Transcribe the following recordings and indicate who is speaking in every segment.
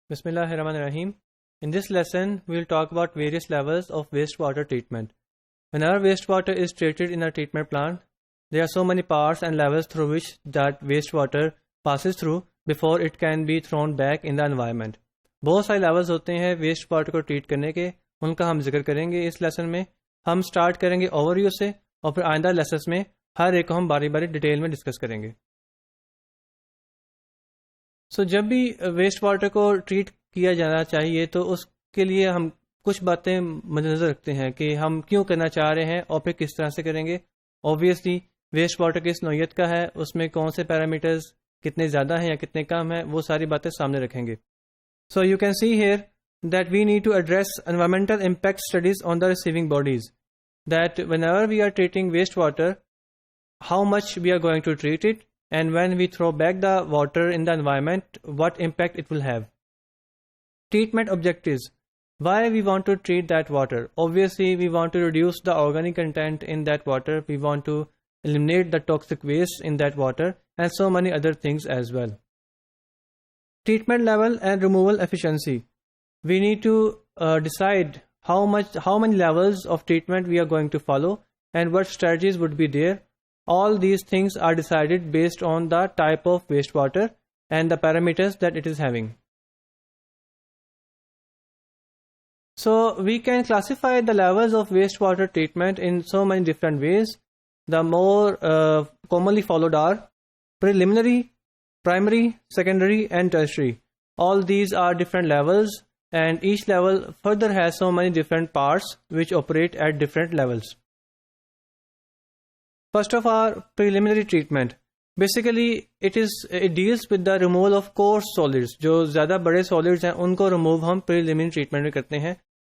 Speaker 1: Bismillahirrahmanirrahim. In this lesson, we will talk about various levels of wastewater treatment. Whenever wastewater is treated in a treatment plant, there are so many parts and levels through which that wastewater passes through before it can be thrown back in the environment. बहुत सारे levels होते हैं waste water को treat करने के, उनका हम जिक्र करेंगे इस लेसन में. हम स्टार्ट करेंगे ओवरव्यू से और फिर आइंदा लेसन्स में हर एक को हम बारी बारी डिटेल में डिस्कस करेंगे. जब भी वेस्ट वाटर को ट्रीट किया जाना चाहिए तो उसके लिए हम कुछ बातें मद्देनजर रखते हैं कि हम क्यों करना चाह रहे हैं और फिर किस तरह से करेंगे. ऑब्वियसली वेस्ट वाटर किस नौइयत का है, उसमें कौन से पैरामीटर्स कितने ज़्यादा हैं या कितने कम हैं, वो सारी बातें सामने रखेंगे. So you can see here that we need to address environmental impact studies on the receiving bodies. That whenever we are treating wastewater, how much we are going to treat it, and when we throw back the water in the environment, what impact it will have. Treatment objectives. Why we want to treat that water? Obviously, we want to reduce the organic content in that water. We want to eliminate the toxic waste in that water and so many other things as well. Treatment level and removal efficiency. We need to decide how many levels of treatment we are going to follow and what strategies would be there. All these things are decided based on the type of wastewater and the parameters that it is having. So we can classify the levels of wastewater treatment in so many different ways. The more commonly followed are preliminary, primary, secondary and tertiary. All these are different levels and each level further has so many different parts which operate at different levels. First of all, preliminary treatment. Basically, it deals with the removal of coarse solids. जो ज़्यादा बड़े solids हैं, उनको remove हम preliminary treatment में करते हैं.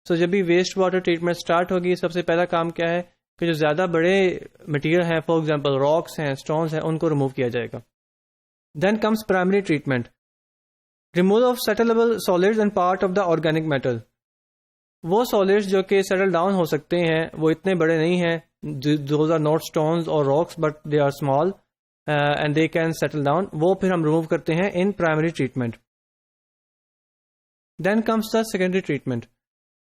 Speaker 1: So जब भी waste water treatment start होगी, सबसे पहला काम क्या है कि जो ज़्यादा बड़े material हैं, for example rocks हैं, stones हैं, उनको remove किया जाएगा. Then comes primary treatment. Removal of settleable solids and part of the organic matter. वो solids जो कि settle down हो सकते हैं, वो इतने बड़े नहीं हैं. Those are not stones or rocks, but they are small and they can settle down. वो फिर हम remove करते हैं in primary treatment. Then comes the secondary treatment.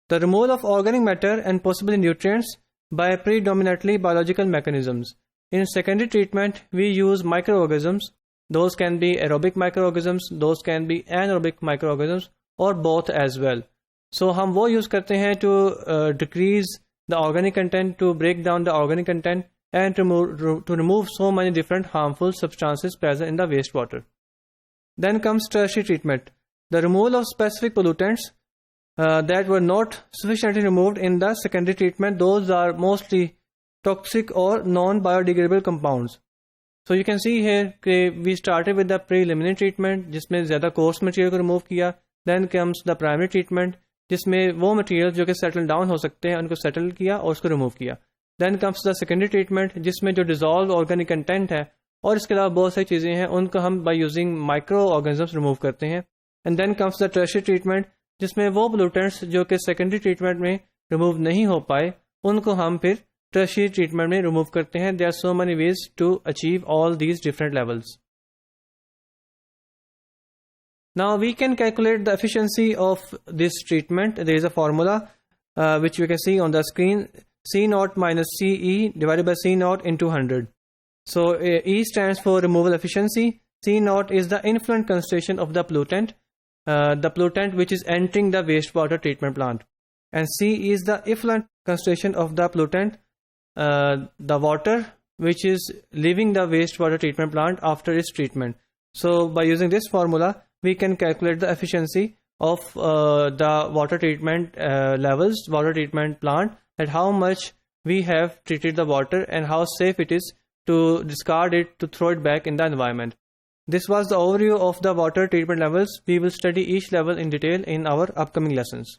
Speaker 1: The removal of organic matter and possibly nutrients by predominantly biological mechanisms. In secondary treatment, we use microorganisms. Those can be aerobic microorganisms, those can be anaerobic microorganisms, or both as well. So हम वो use करते हैं to decrease the organic content, to break down the organic content and to remove so many different harmful substances present in the wastewater. Then comes tertiary treatment. The removal of specific pollutants that were not sufficiently removed in the secondary treatment. Those are mostly toxic or non-biodegradable compounds. So you can see here we started with the preliminary treatment जिसमें ज़्यादा coarse material को remove किया. Then comes the primary treatment जिसमें वो material जो कि settle down हो सकते हैं उनको settle किया और उसको remove किया. Then comes the secondary treatment जिसमें जो dissolved organic content है और इसके अलावा बहुत सारी चीज़ें हैं उनको हम by using microorganisms remove करते हैं. And then comes the tertiary treatment जिसमें वो pollutants जो कि secondary treatment में remove नहीं हो पाए उनको हम फिर tertiary treatment में remove करते हैं. There are so many ways to achieve all these different levels. Now we can calculate the efficiency of this treatment. There is a formula which we can see on the screen. C0 minus CE divided by C0 into 100. So E stands for removal efficiency. C0 is the influent concentration of the pollutant which is entering the wastewater treatment plant. And C is the effluent concentration of the pollutant, the water which is leaving the wastewater treatment plant after its treatment. So by using this formula, we can calculate the efficiency of the water treatment levels, water treatment plant, and how much we have treated the water and how safe it is to discard it, to throw it back in the environment. This was the overview of the water treatment levels. We will study each level in detail in our upcoming lessons.